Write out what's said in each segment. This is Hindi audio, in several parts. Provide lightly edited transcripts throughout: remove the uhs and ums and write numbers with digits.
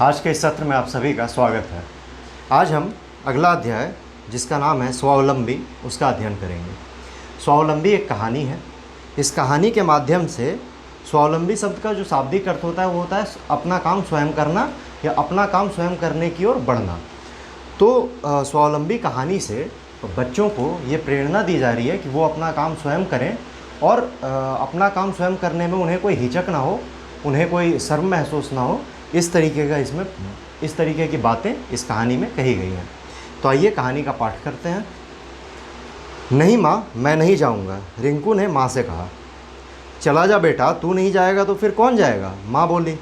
आज के इस सत्र में आप सभी का स्वागत है। आज हम अगला अध्याय जिसका नाम है स्वावलंबी उसका अध्ययन करेंगे। स्वावलंबी एक कहानी है। इस कहानी के माध्यम से स्वावलंबी शब्द का जो शाब्दिक अर्थ होता है वो होता है अपना काम स्वयं करना या अपना काम स्वयं करने की ओर बढ़ना। तो स्वावलंबी कहानी से बच्चों को ये प्रेरणा दी जा रही है कि वो अपना काम स्वयं करें और अपना काम स्वयं करने में उन्हें कोई हिचक ना हो, उन्हें कोई शर्म महसूस ना हो। इस तरीके की बातें इस कहानी में कही गई हैं। तो आइए कहानी का पाठ करते हैं। नहीं माँ, मैं नहीं जाऊँगा, रिंकू ने माँ से कहा। चला जा बेटा, तू नहीं जाएगा तो फिर कौन जाएगा, माँ बोली।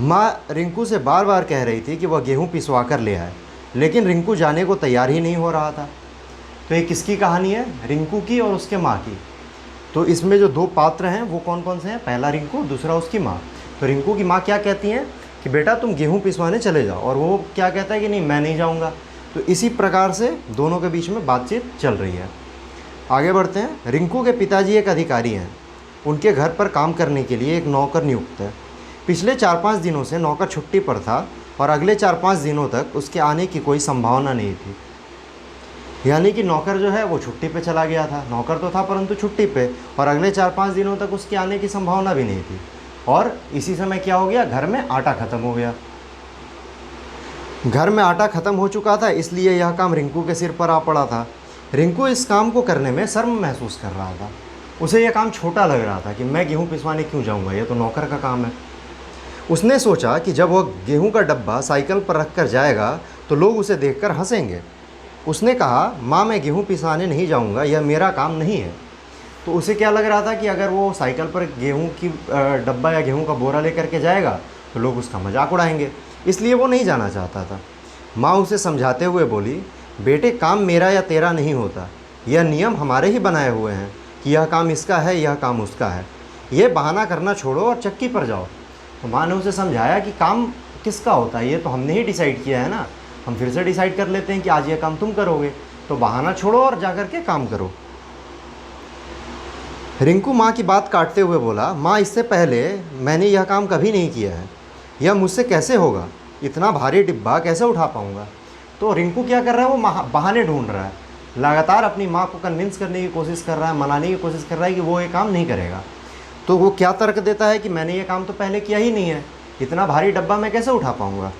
माँ रिंकू से बार बार कह रही थी कि वह गेहूँ पिसवा कर ले आए, लेकिन रिंकू जाने को तैयार ही नहीं हो रहा था। तो ये किसकी कहानी है? रिंकू की और उसके माँ की। तो इसमें जो दो पात्र हैं वो कौन कौन से हैं? पहला रिंकू, दूसरा उसकी माँ। तो रिंकू की माँ क्या कहती हैं कि बेटा तुम गेहूँ पिसवाने चले जाओ, और वो क्या कहता है कि नहीं, मैं नहीं जाऊँगा। तो इसी प्रकार से दोनों के बीच में बातचीत चल रही है। आगे बढ़ते हैं। रिंकू के पिताजी एक अधिकारी हैं। उनके घर पर काम करने के लिए एक नौकर नियुक्त है। पिछले 4-5 दिनों से नौकर छुट्टी पर था और अगले 4-5 दिनों तक उसके आने की कोई संभावना नहीं थी। यानी कि नौकर जो है वो छुट्टी पे चला गया था। नौकर तो था परंतु छुट्टी पे, और अगले 4-5 दिनों तक उसके आने की संभावना भी नहीं थी। और इसी समय क्या हो गया, घर में आटा ख़त्म हो गया। घर में आटा ख़त्म हो चुका था, इसलिए यह काम रिंकू के सिर पर आ पड़ा था। रिंकू इस काम को करने में शर्म महसूस कर रहा था। उसे यह काम छोटा लग रहा था कि मैं गेहूँ पिसवाने क्यों जाऊँगा, यह तो नौकर का काम है। उसने सोचा कि जब वह गेहूँ का डब्बा साइकिल पर रख कर जाएगा तो लोग उसे देखकर हंसेंगे। उसने कहा, माँ मैं गेहूँ पिसाने नहीं जाऊँगा, यह मेरा काम नहीं है। तो उसे क्या लग रहा था कि अगर वो साइकिल पर गेहूँ की डब्बा या गेहूँ का बोरा लेकर के जाएगा तो लोग उसका मजाक उड़ाएंगे, इसलिए वो नहीं जाना चाहता था। माँ उसे समझाते हुए बोली, बेटे काम मेरा या तेरा नहीं होता, यह नियम हमारे ही बनाए हुए हैं कि यह काम इसका है, यह काम उसका है। यह बहाना करना छोड़ो और चक्की पर जाओ। तो माँ ने उसे समझाया कि काम किसका होता है, ये तो हमने ही डिसाइड किया है ना, हम फिर से डिसाइड कर लेते हैं कि आज यह काम तुम करोगे, तो बहाना छोड़ो और जा कर के काम करो। रिंकू माँ की बात काटते हुए बोला, माँ इससे पहले मैंने यह काम कभी नहीं किया है, यह मुझसे कैसे होगा, इतना भारी डिब्बा कैसे उठा पाऊँगा। तो रिंकू क्या कर रहा है, वो बहाने ढूंढ रहा है, लगातार अपनी माँ को कन्विंस करने की कोशिश कर रहा है, मनाने की कोशिश कर रहा है कि वो ये काम नहीं करेगा। तो वो क्या तर्क देता है कि मैंने ये काम तो पहले किया ही नहीं है, इतना भारी डब्बा मैं कैसे उठा पाऊँगा।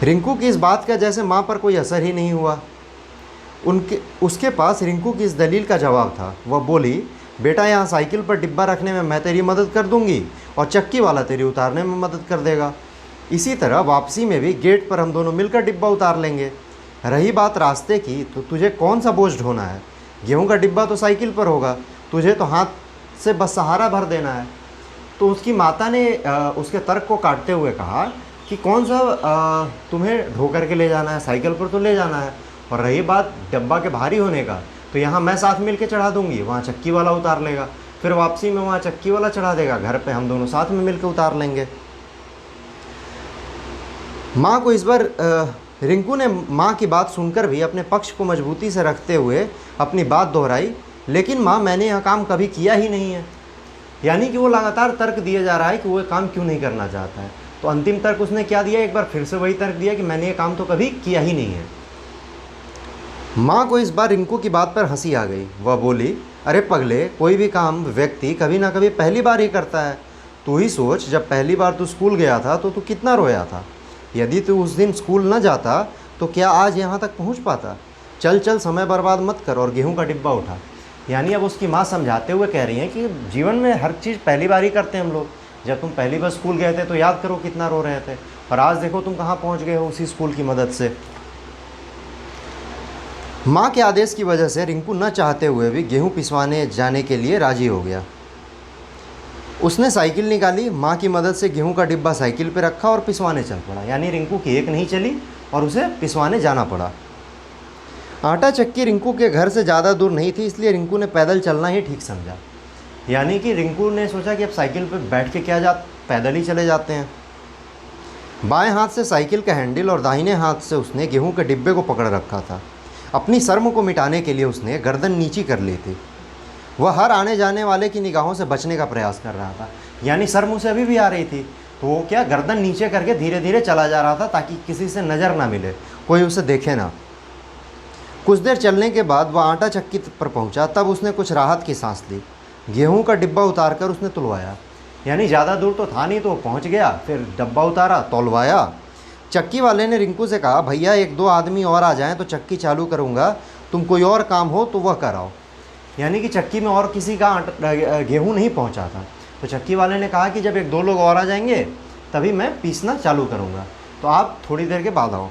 रिंकू की इस बात का जैसे माँ पर कोई असर ही नहीं हुआ। उसके पास रिंकू की इस दलील का जवाब था। वह बोली, बेटा यहाँ साइकिल पर डिब्बा रखने में मैं तेरी मदद कर दूंगी और चक्की वाला तेरी उतारने में मदद कर देगा। इसी तरह वापसी में भी गेट पर हम दोनों मिलकर डिब्बा उतार लेंगे। रही बात रास्ते की, तो तुझे कौन सा बोझ ढोना है, गेहूँ का डिब्बा तो साइकिल पर होगा, तुझे तो हाथ से बस सहारा भर देना है। तो उसकी माता ने उसके तर्क को काटते हुए कहा कि कौन सा तुम्हें ढो करके ले जाना है, साइकिल पर तो ले जाना है, और रही बात डब्बा के भारी होने का, तो यहाँ मैं साथ मिल के चढ़ा दूँगी, वहाँ चक्की वाला उतार लेगा, फिर वापसी में वहाँ चक्की वाला चढ़ा देगा, घर पे हम दोनों साथ में मिल के उतार लेंगे। माँ को इस बार रिंकू ने माँ की बात सुनकर भी अपने पक्ष को मजबूती से रखते हुए अपनी बात दोहराई, लेकिन माँ मैंने यह काम कभी किया ही नहीं है। यानी कि वो लगातार तर्क दिया जा रहा है कि वो काम क्यों नहीं करना चाहता है। तो अंतिम तर्क उसने क्या दिया, एक बार फिर से वही तर्क दिया कि मैंने ये काम तो कभी किया ही नहीं है। माँ को इस बार रिंकू की बात पर हंसी आ गई। वह बोली, अरे पगले, कोई भी काम व्यक्ति कभी ना कभी पहली बार ही करता है। तू ही सोच, जब पहली बार तू स्कूल गया था तो तू कितना रोया था। यदि तू उस दिन स्कूल न जाता तो क्या आज यहाँ तक पहुँच पाता। चल चल, समय बर्बाद मत कर और गेहूँ का डिब्बा उठा। यानी अब उसकी माँ समझाते हुए कह रही हैं कि जीवन में हर चीज़ पहली बार ही करते हैं हम लोग। जब तुम पहली बार स्कूल गए थे तो याद करो कितना रो रहे थे, और आज देखो तुम कहाँ पहुँच गए हो उसी स्कूल की मदद से। माँ के आदेश की वजह से रिंकू न चाहते हुए भी गेहूँ पिसवाने जाने के लिए राजी हो गया। उसने साइकिल निकाली, माँ की मदद से गेहूँ का डिब्बा साइकिल पर रखा और पिसवाने चल पड़ा। यानी रिंकू की एक नहीं चली और उसे पिसवाने जाना पड़ा। आटा चक्की रिंकू के घर से ज़्यादा दूर नहीं थी, इसलिए रिंकू ने पैदल चलना ही ठीक समझा। यानी कि रिंकू ने सोचा कि अब साइकिल पर बैठ के क्या पैदल ही चले जाते हैं। बाएं हाथ से साइकिल का हैंडल और दाहिने हाथ से उसने गेहूँ के डिब्बे को पकड़ रखा था। अपनी शर्म को मिटाने के लिए उसने गर्दन नीची कर ली थी। वह हर आने जाने वाले की निगाहों से बचने का प्रयास कर रहा था। यानी शर्म उसे अभी भी आ रही थी, तो वो क्या गर्दन नीचे करके धीरे धीरे चला जा रहा था ताकि किसी से नज़र ना मिले, कोई उसे देखे ना। कुछ देर चलने के बाद वह आटा चक्की पर पहुंचा, तब उसने कुछ राहत की सांस ली। गेहूं का डिब्बा उतारकर उसने तुलवाया, यानी ज़्यादा दूर तो था नहीं तो पहुंच गया। फिर डब्बा उतारा, तौलवाया। चक्की वाले ने रिंकू से कहा, भैया एक दो आदमी और आ जाएं तो चक्की चालू करूंगा, तुम कोई और काम हो तो वह कराओ। यानी कि चक्की में और किसी का गेहूँ नहीं पहुंचा था। तो चक्की वाले ने कहा कि जब एक दो लोग और आ जाएंगे तभी मैं पीसना चालू करूंगा, तो आप थोड़ी देर के बाद आओ।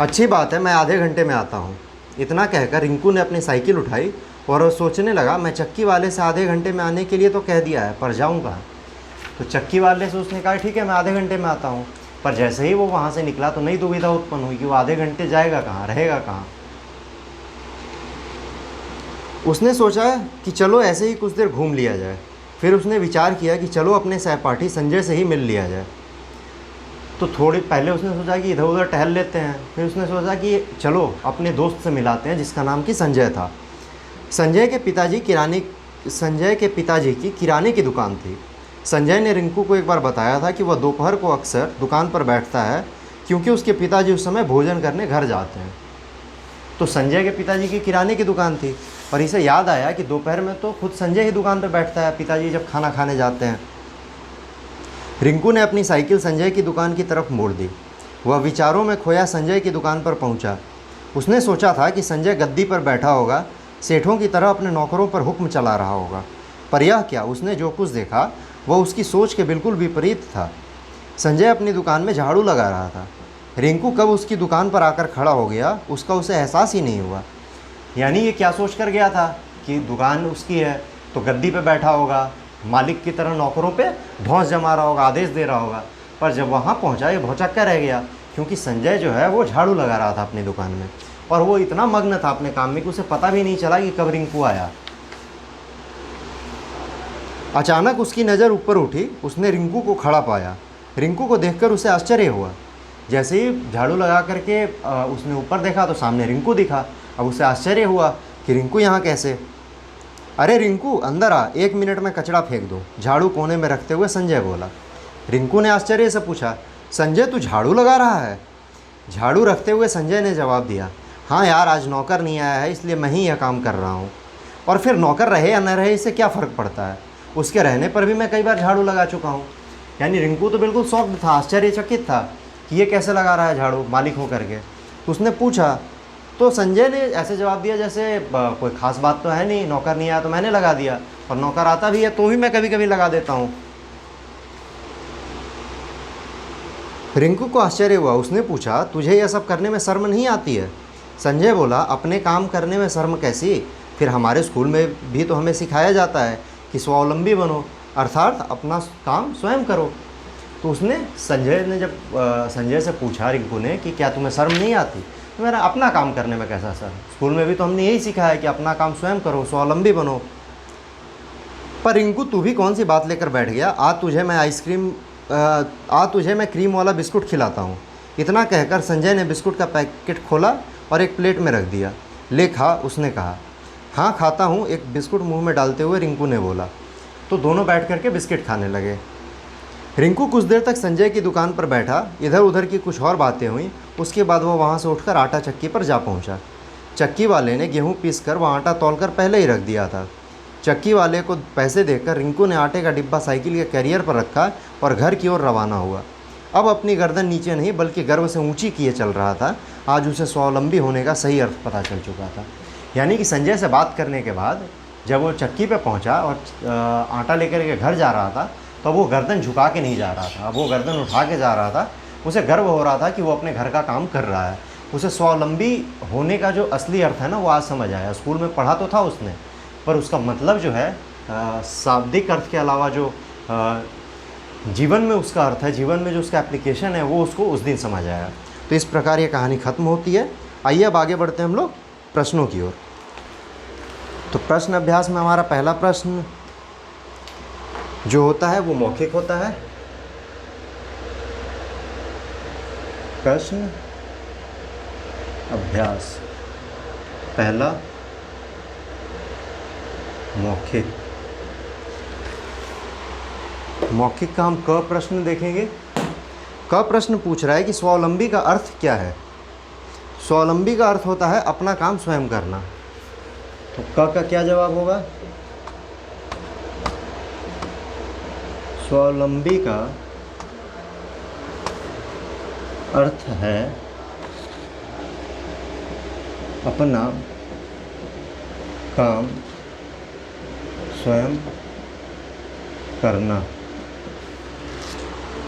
अच्छी बात है, मैं आधे घंटे में आता हूँ। इतना कहकर रिंकू ने अपनी साइकिल उठाई और वो सोचने लगा, मैं चक्की वाले से आधे घंटे में आने के लिए तो कह दिया है, पर जाऊँ कहाँ। तो चक्की वाले से उसने कहा ठीक है मैं आधे घंटे में आता हूँ। पर जैसे ही वो वहाँ से निकला तो नई दुविधा उत्पन्न हुई कि वो आधे घंटे जाएगा कहाँ, रहेगा कहाँ। उसने सोचा कि चलो ऐसे ही कुछ देर घूम लिया जाए। फिर उसने विचार किया कि चलो अपने सहपाठी संजय से ही मिल लिया जाए। तो थोड़ी पहले उसने सोचा कि इधर उधर टहल लेते हैं, फिर उसने सोचा कि चलो अपने दोस्त से मिलाते हैं जिसका नाम कि संजय था। संजय के पिताजी की किराने की दुकान थी। संजय ने रिंकू को एक बार बताया था कि वह दोपहर को अक्सर दुकान पर बैठता है क्योंकि उसके पिताजी उस समय भोजन करने घर जाते हैं। तो संजय के पिताजी की किराने की दुकान थी और इसे याद आया कि दोपहर में तो खुद संजय ही दुकान पर बैठता है, पिताजी जब खाना खाने जाते हैं। रिंकू ने अपनी साइकिल संजय की दुकान की तरफ मोड़ दी। वह विचारों में खोया संजय की दुकान पर पहुंचा। उसने सोचा था कि संजय गद्दी पर बैठा होगा, सेठों की तरह अपने नौकरों पर हुक्म चला रहा होगा। पर यह क्या, उसने जो कुछ देखा वह उसकी सोच के बिल्कुल विपरीत था। संजय अपनी दुकान में झाड़ू लगा रहा था। रिंकू कब उसकी दुकान पर आकर खड़ा हो गया उसका उसे एहसास ही नहीं हुआ। यानी ये क्या सोच कर गया था कि दुकान उसकी है तो गद्दी पे बैठा होगा, मालिक की तरह नौकरों पे धौंस जमा रहा होगा, आदेश दे रहा होगा। पर जब वहाँ पहुँचा ये भौचक्का रह गया क्योंकि संजय जो है वो झाड़ू लगा रहा था अपनी दुकान में और वो इतना मग्न था अपने काम में कि उसे पता भी नहीं चला कि कब रिंकू आया। अचानक उसकी नज़र ऊपर उठी, उसने रिंकू को खड़ा पाया। रिंकू को देखकर उसे आश्चर्य हुआ। जैसे ही झाड़ू लगा करके उसने ऊपर देखा तो सामने रिंकू दिखा। अब उसे आश्चर्य हुआ कि रिंकू यहाँ कैसे। अरे रिंकू अंदर आ, 1 मिनट में कचरा फेंक दो, झाड़ू कोने में रखते हुए संजय बोला। रिंकू ने आश्चर्य से पूछा, संजय तू झाड़ू लगा रहा है? झाड़ू रखते हुए संजय ने जवाब दिया, हाँ यार आज नौकर नहीं आया है इसलिए मैं ही यह काम कर रहा हूँ। और फिर नौकर रहे या न रहे इससे क्या फ़र्क पड़ता है, उसके रहने पर भी मैं कई बार झाड़ू लगा चुका हूँ। यानी रिंकू तो बिल्कुल शॉक्ड था, आश्चर्यचकित था कि ये कैसे लगा रहा है झाड़ू मालिक होकर के। उसने पूछा तो संजय ने ऐसे जवाब दिया जैसे कोई ख़ास बात तो है नहीं, नौकर नहीं आया तो मैंने लगा दिया, और नौकर आता भी है तो भी मैं कभी कभी लगा देता हूँ। रिंकू को आश्चर्य हुआ। उसने पूछा तुझे यह सब करने में शर्म नहीं आती है? संजय बोला, अपने काम करने में शर्म कैसी, फिर हमारे स्कूल में भी तो हमें सिखाया जाता है कि स्वावलंबी बनो, अर्थात अपना काम स्वयं करो। तो उसने संजय से पूछा रिंकू ने कि क्या तुम्हें शर्म नहीं आती? तो मेरा अपना काम करने में कैसा सर, स्कूल में भी तो हमने यही सिखाया है कि अपना काम स्वयं करो, स्वावलंबी बनो। पर रिंकू तू भी कौन सी बात लेकर बैठ गया, आज तुझे मैं क्रीम वाला बिस्कुट खिलाता हूँ। इतना कहकर संजय ने बिस्कुट का पैकेट खोला और एक प्लेट में रख दिया। ले खा, उसने कहा। हाँ खाता हूँ, एक बिस्कुट मुंह में डालते हुए रिंकू ने बोला। तो दोनों बैठ करके बिस्किट खाने लगे। रिंकू कुछ देर तक संजय की दुकान पर बैठा, इधर उधर की कुछ और बातें हुई। उसके बाद वह वहाँ से उठकर आटा चक्की पर जा पहुँचा। चक्की वाले ने गेहूँ पीस कर वह आटा तौलकर पहले ही रख दिया था। चक्की वाले को पैसे देकर रिंकू ने आटे का डिब्बा साइकिल के कैरियर पर रखा और घर की ओर रवाना हुआ। अब अपनी गर्दन नीचे नहीं बल्कि गर्व से ऊंची किए चल रहा था। आज उसे स्वावलंबी होने का सही अर्थ पता चल चुका था। यानी कि संजय से बात करने के बाद जब वो चक्की पे पहुंचा और आटा लेकर के घर जा रहा था तो वो गर्दन झुका के नहीं जा रहा था, वो गर्दन उठा के जा रहा था। उसे गर्व हो रहा था कि वो अपने घर का काम कर रहा है। उसे स्वावलंबी होने का जो असली अर्थ है ना वो आज समझ आया। स्कूल में पढ़ा तो था उसने, पर उसका मतलब जो है शाब्दिक अर्थ के अलावा जो जीवन में उसका अर्थ है, जीवन में जो उसका एप्लीकेशन है, वो उसको उस दिन समझ आया। तो इस प्रकार ये कहानी ख़त्म होती है। आइए अब आगे बढ़ते हैं हम लोग प्रश्नों की ओर। तो प्रश्न अभ्यास में हमारा पहला प्रश्न जो होता है वो मौखिक होता है। प्रश्न अभ्यास पहला मौखिक। मौखिक का हम क प्रश्न देखेंगे। क प्रश्न पूछ रहा है कि स्वावलंबी का अर्थ क्या है। स्वावलंबी का अर्थ होता है अपना काम स्वयं करना। तो क का क्या जवाब होगा? स्वावलंबी का अर्थ है अपना काम स्वयं करना।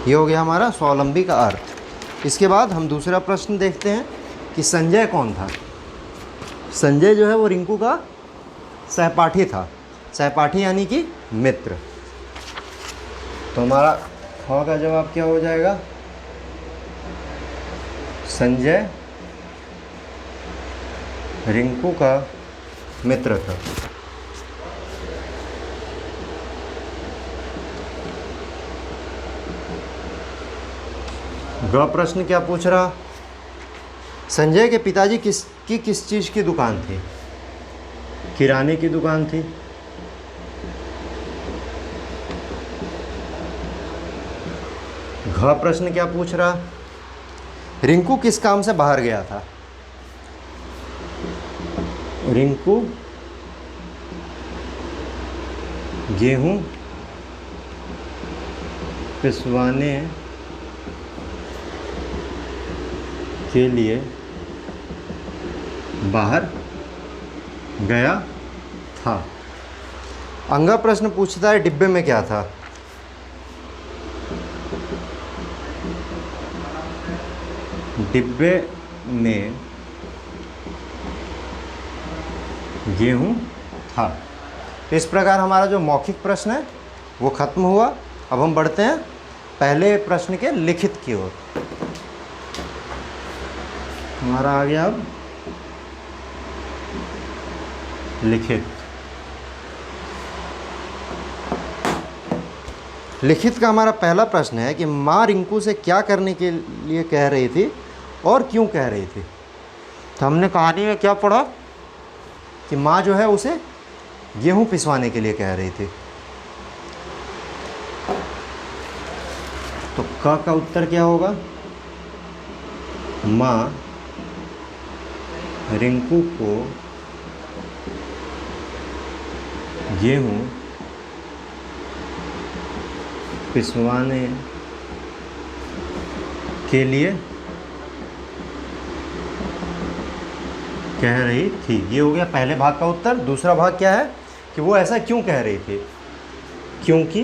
ये हो गया हमारा स्वावलंबी का अर्थ। इसके बाद हम दूसरा प्रश्न देखते हैं कि संजय कौन था। संजय जो है वो रिंकू का सहपाठी था। सहपाठी यानी कि मित्र। तो हमारा ख का जवाब क्या हो जाएगा? संजय रिंकू का मित्र था। ग प्रश्न क्या पूछ रहा? संजय के पिताजी किस चीज़ की दुकान थी? किराने की दुकान थी। घ प्रश्न क्या पूछ रहा? रिंकू किस काम से बाहर गया था? रिंकू गेहूं पिसवाने के लिए बाहर गया था। अंगा प्रश्न पूछता है डिब्बे में क्या था? डिब्बे में गेहूं था। इस प्रकार हमारा जो मौखिक प्रश्न है वो खत्म हुआ। अब हम बढ़ते हैं पहले प्रश्न के लिखित की ओर। हमारा आ गया अब लिखित। लिखित का हमारा पहला प्रश्न है कि माँ रिंकू से क्या करने के लिए कह रही थी और क्यों कह रही थी। तो हमने कहानी में क्या पढ़ा कि माँ जो है उसे गेहूं पिसवाने के लिए कह रही थी। तो क का उत्तर क्या होगा? माँ रिंकू को गेहूं पिसवाने के लिए कह रही थी। ये हो गया पहले भाग का उत्तर। दूसरा भाग क्या है कि वो ऐसा क्यों कह रही थी? क्योंकि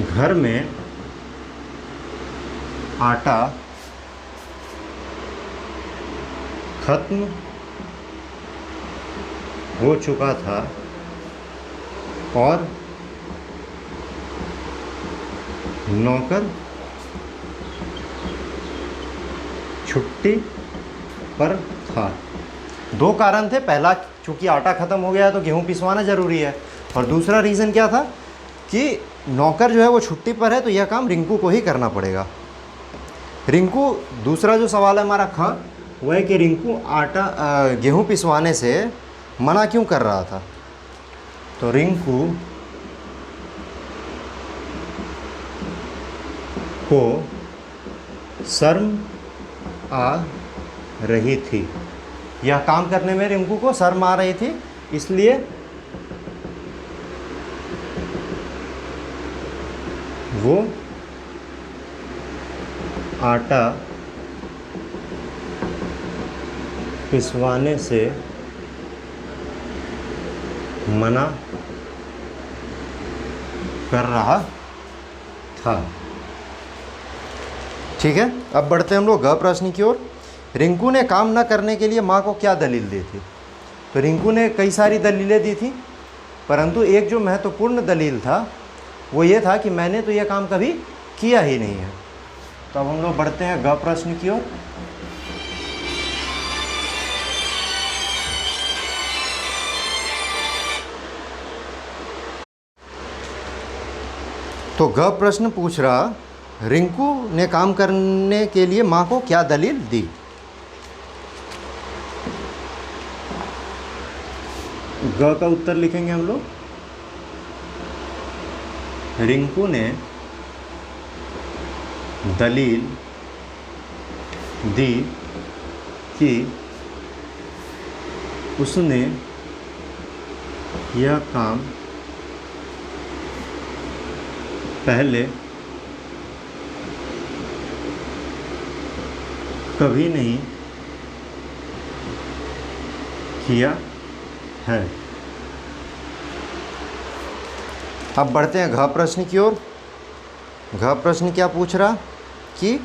घर में आटा खत्म हो चुका था और नौकर छुट्टी पर था। दो कारण थे। पहला, चूंकि आटा ख़त्म हो गया है तो गेहूं पिसवाना ज़रूरी है। और दूसरा रीज़न क्या था कि नौकर जो है वो छुट्टी पर है तो यह काम रिंकू को ही करना पड़ेगा। रिंकू, दूसरा जो सवाल है हमारा ख, वह है कि रिंकू गेहूं पिसवाने से मना क्यों कर रहा था। तो रिंकू को शर्म आ रही थी। यह काम करने में रिंकू को शर्म आ रही थी, इसलिए वो आटा पिसवाने से मना कर रहा था। ठीक है, अब बढ़ते हैं हम लोग ग प्रश्न की ओर। रिंकू ने काम न करने के लिए माँ को क्या दलील दी थी। तो रिंकू ने कई सारी दलीलें दी थी, परंतु एक जो महत्वपूर्ण दलील था वो ये था कि मैंने तो यह काम कभी किया ही नहीं है। तो अब हम लोग बढ़ते हैं ग प्रश्न की ओर। तो ग प्रश्न पूछ रहा, रिंकू ने काम करने के लिए माँ को क्या दलील दी। ग का उत्तर लिखेंगे हम लोग, रिंकू ने दलील दी कि उसने यह काम पहले कभी नहीं किया है। अब बढ़ते हैं घ प्रश्न की ओर। घ प्रश्न क्या पूछ रहा कि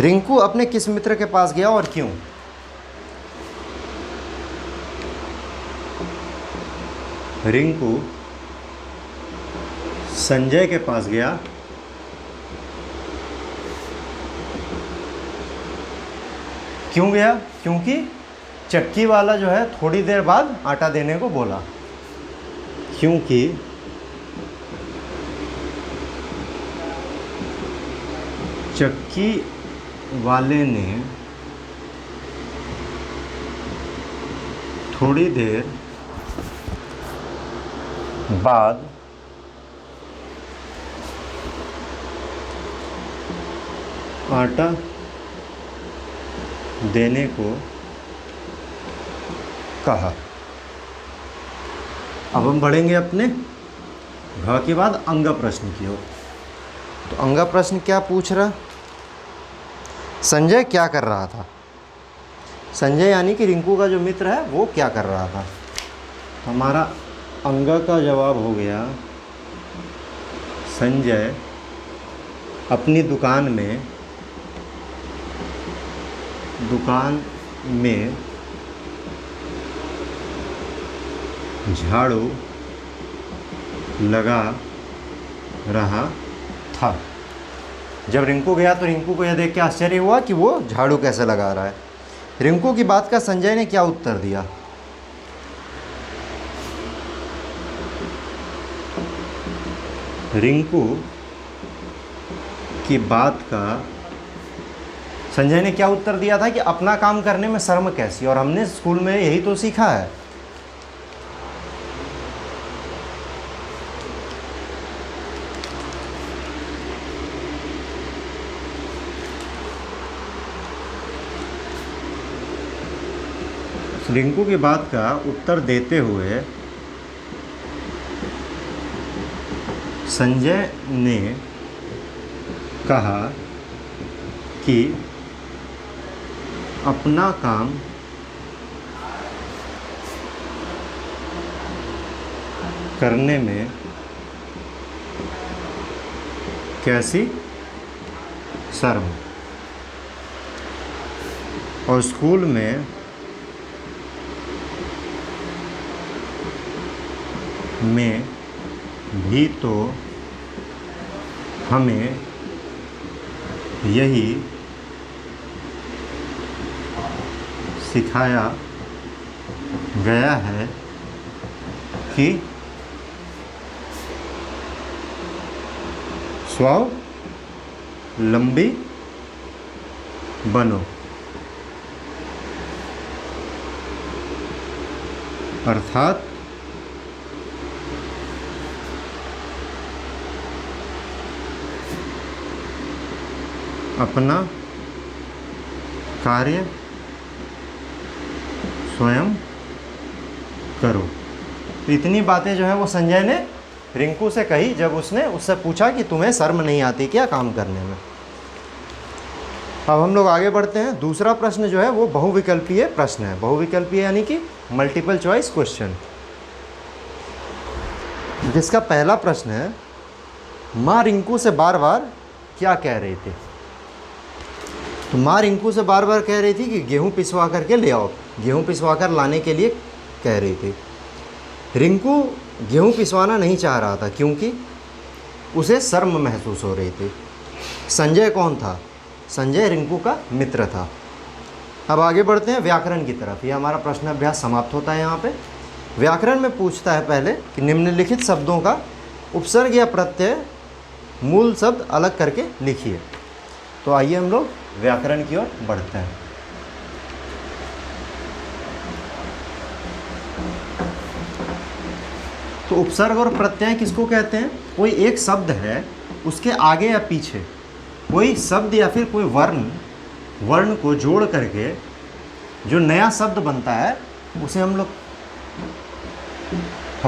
रिंकू अपने किस मित्र के पास गया और क्यों। रिंकू संजय के पास गया क्यों गया, क्योंकि चक्की वाला जो है थोड़ी देर बाद आटा देने को बोला। क्योंकि चक्की वाले ने थोड़ी देर बाद आटा देने को कहा। अब हम बढ़ेंगे अपने घ के बाद अंग प्रश्न की ओर। तो अंग प्रश्न क्या पूछ रहा, संजय क्या कर रहा था। संजय यानी कि रिंकू का जो मित्र है वो क्या कर रहा था। हमारा अंग का जवाब हो गया संजय अपनी दुकान में झाड़ू लगा रहा था। जब रिंकू गया तो रिंकू को यह देख के आश्चर्य हुआ कि वो झाड़ू कैसे लगा रहा है। रिंकू की बात का संजय ने क्या उत्तर दिया। रिंकू की बात का संजय ने क्या उत्तर दिया था कि अपना काम करने में शर्म कैसी, और हमने स्कूल में यही तो सीखा है। रिंकू की बात का उत्तर देते हुए संजय ने कहा कि अपना काम करने में कैसी शर्म, और स्कूल में भी तो हमें यही सिखाया गया है कि स्वावलंबी बनो, अर्थात अपना कार्य स्वयं करो। तो इतनी बातें जो है वो संजय ने रिंकू से कही जब उसने उससे पूछा कि तुम्हें शर्म नहीं आती क्या काम करने में। अब हम लोग आगे बढ़ते हैं। दूसरा प्रश्न जो है वो बहुविकल्पीय प्रश्न है। बहुविकल्पीय यानी कि मल्टीपल चॉइस क्वेश्चन, जिसका पहला प्रश्न है माँ रिंकू से बार बार क्या कह रही थी। तो माँ रिंकू से बार बार कह रही थी कि गेहूँ पिसवा करके ले आओ, गेहूँ पिसवा कर लाने के लिए कह रही थी। रिंकू गेहूँ पिसवाना नहीं चाह रहा था क्योंकि उसे शर्म महसूस हो रही थी। संजय कौन था? संजय रिंकू का मित्र था। अब आगे बढ़ते हैं व्याकरण की तरफ। ये हमारा प्रश्न अभ्यास समाप्त होता है यहाँ पे। व्याकरण में पूछता है पहले कि निम्नलिखित शब्दों का उपसर्ग या प्रत्यय मूल शब्द अलग करके लिखिए। तो आइए हम लोग व्याकरण की ओर बढ़ते हैं। तो उपसर्ग और प्रत्यय किसको कहते हैं? कोई एक शब्द है, उसके आगे या पीछे कोई शब्द या फिर कोई वर्ण को जोड़ करके जो नया शब्द बनता है उसे हम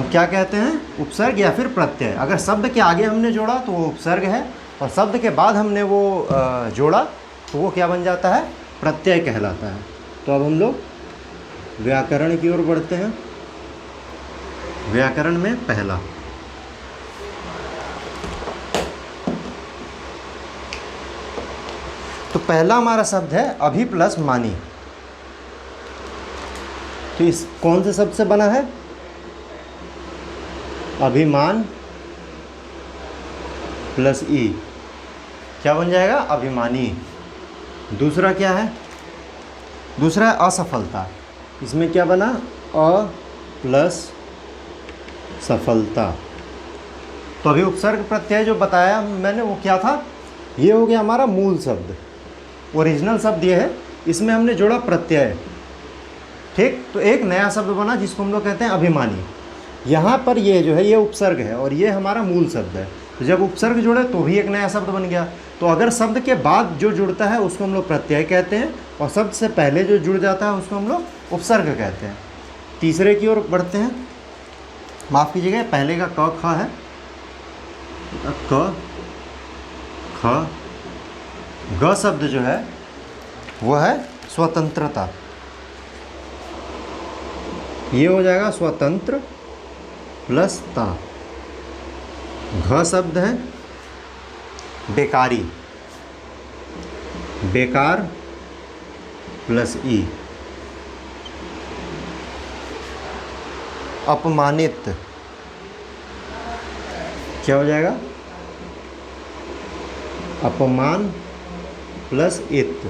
क्या कहते हैं? उपसर्ग या फिर प्रत्यय। अगर शब्द के आगे हमने जोड़ा तो वो उपसर्ग है, और शब्द के बाद हमने वो जोड़ा तो वो क्या बन जाता है? प्रत्यय कहलाता है। तो अब हम लोग व्याकरण की ओर बढ़ते हैं। व्याकरण में पहला, तो पहला हमारा शब्द है अभि प्लस मानी। तो इस कौन से शब्द से बना है? अभिमान प्लस ई, क्या बन जाएगा? अभिमानी। दूसरा क्या है? दूसरा है असफलता। इसमें क्या बना? अ प्लस सफलता। तो अभी उपसर्ग प्रत्यय जो बताया मैंने वो क्या था? ये हो गया हमारा मूल शब्द, ओरिजिनल शब्द ये है, इसमें हमने जोड़ा प्रत्यय। ठीक, तो एक नया शब्द बना जिसको हम लोग कहते हैं अभिमानी। यहाँ पर ये जो है ये उपसर्ग है और ये हमारा मूल शब्द है। तो जब उपसर्ग जुड़े तो भी एक नया शब्द बन गया। तो अगर शब्द के बाद जो जुड़ता है उसको हम लोग प्रत्यय कहते हैं, और शब्द से पहले जो जुड़ जाता है उसको हम लोग उपसर्ग कहते हैं। तीसरे की ओर बढ़ते हैं। माफ़ कीजिएगा, पहले का क ख है, क ख ग शब्द जो है वो है स्वतंत्रता। ये हो जाएगा स्वतंत्र प्लस ता। घ शब्द है बेकारी, बेकार प्लस ई। अपमानित, क्या हो जाएगा? अपमान प्लस इत।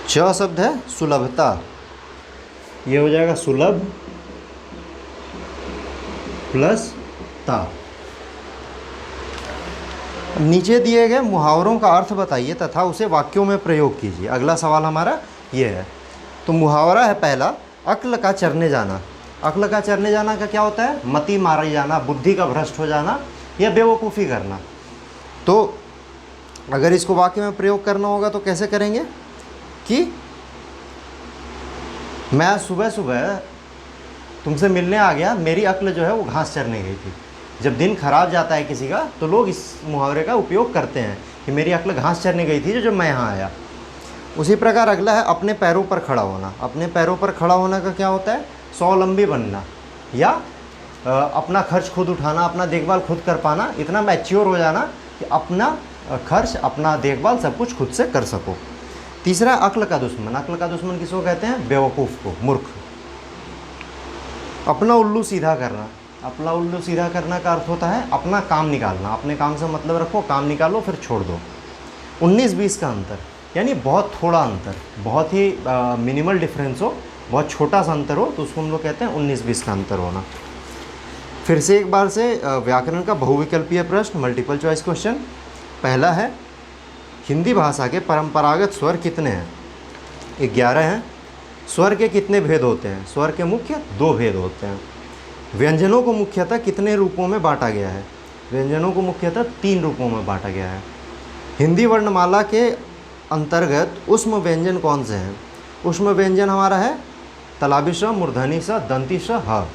च शब्द है सुलभता, ये हो जाएगा सुलभ प्लस ता। नीचे दिए गए मुहावरों का अर्थ बताइए तथा उसे वाक्यों में प्रयोग कीजिए। अगला सवाल हमारा ये है। तो मुहावरा है पहला, अक्ल का चरने जाना। अक्ल का चरने जाना का क्या होता है? मति मारे जाना, बुद्धि का भ्रष्ट हो जाना या बेवकूफ़ी करना। तो अगर इसको वाक्य में प्रयोग करना होगा तो कैसे करेंगे कि मैं सुबह सुबह तुमसे मिलने आ गया, मेरी अक्ल जो है वो घास चरने गई थी। जब दिन खराब जाता है किसी का तो लोग इस मुहावरे का उपयोग करते हैं कि मेरी अक्ल घास चरने गई थी जब मैं यहाँ आया। उसी प्रकार अगला है अपने पैरों पर खड़ा होना। अपने पैरों पर खड़ा होना का क्या होता है? स्वावलंबी बनना या अपना खर्च खुद उठाना, अपना देखभाल खुद कर पाना, इतना मैच्योर हो जाना कि अपना खर्च, अपना देखभाल सब कुछ खुद से कर सको। तीसरा अक्ल का दुश्मन। अक्ल का दुश्मन किसको कहते हैं? बेवकूफ़ को, मूर्ख। अपना उल्लू सीधा करना। अपना उल्लू सीधा करना का अर्थ होता है अपना काम निकालना। अपने काम से मतलब रखो, काम निकालो फिर छोड़ दो। 19-20 का अंतर, यानी बहुत थोड़ा अंतर, बहुत ही मिनिमल डिफरेंस हो, बहुत छोटा सा अंतर हो तो उसको हम लोग कहते हैं 19-20 का अंतर होना। फिर से एक बार से व्याकरण का बहुविकल्पीय प्रश्न, मल्टीपल चॉइस क्वेश्चन। पहला है हिंदी भाषा के परंपरागत स्वर कितने हैं? 11 हैं। स्वर के कितने भेद होते हैं? स्वर के मुख्य 2 भेद होते हैं। व्यंजनों को मुख्यतः कितने रूपों में बांटा गया है? व्यंजनों को मुख्यतः 3 रूपों में बांटा गया है। हिंदी वर्णमाला के अंतर्गत उष्म व्यंजन कौन से हैं? उष्म व्यंजन हमारा है तलाबी श, मूर्धनी स, दंती श, ह।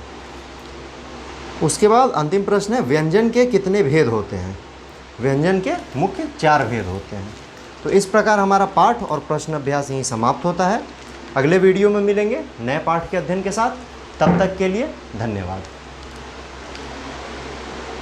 उसके बाद अंतिम प्रश्न है व्यंजन के कितने भेद होते हैं? व्यंजन के मुख्य 4 भेद होते हैं। तो इस प्रकार हमारा पाठ और प्रश्न अभ्यास यहीं समाप्त होता है। अगले वीडियो में मिलेंगे नए पाठ के अध्ययन के साथ। तब तक के लिए धन्यवाद।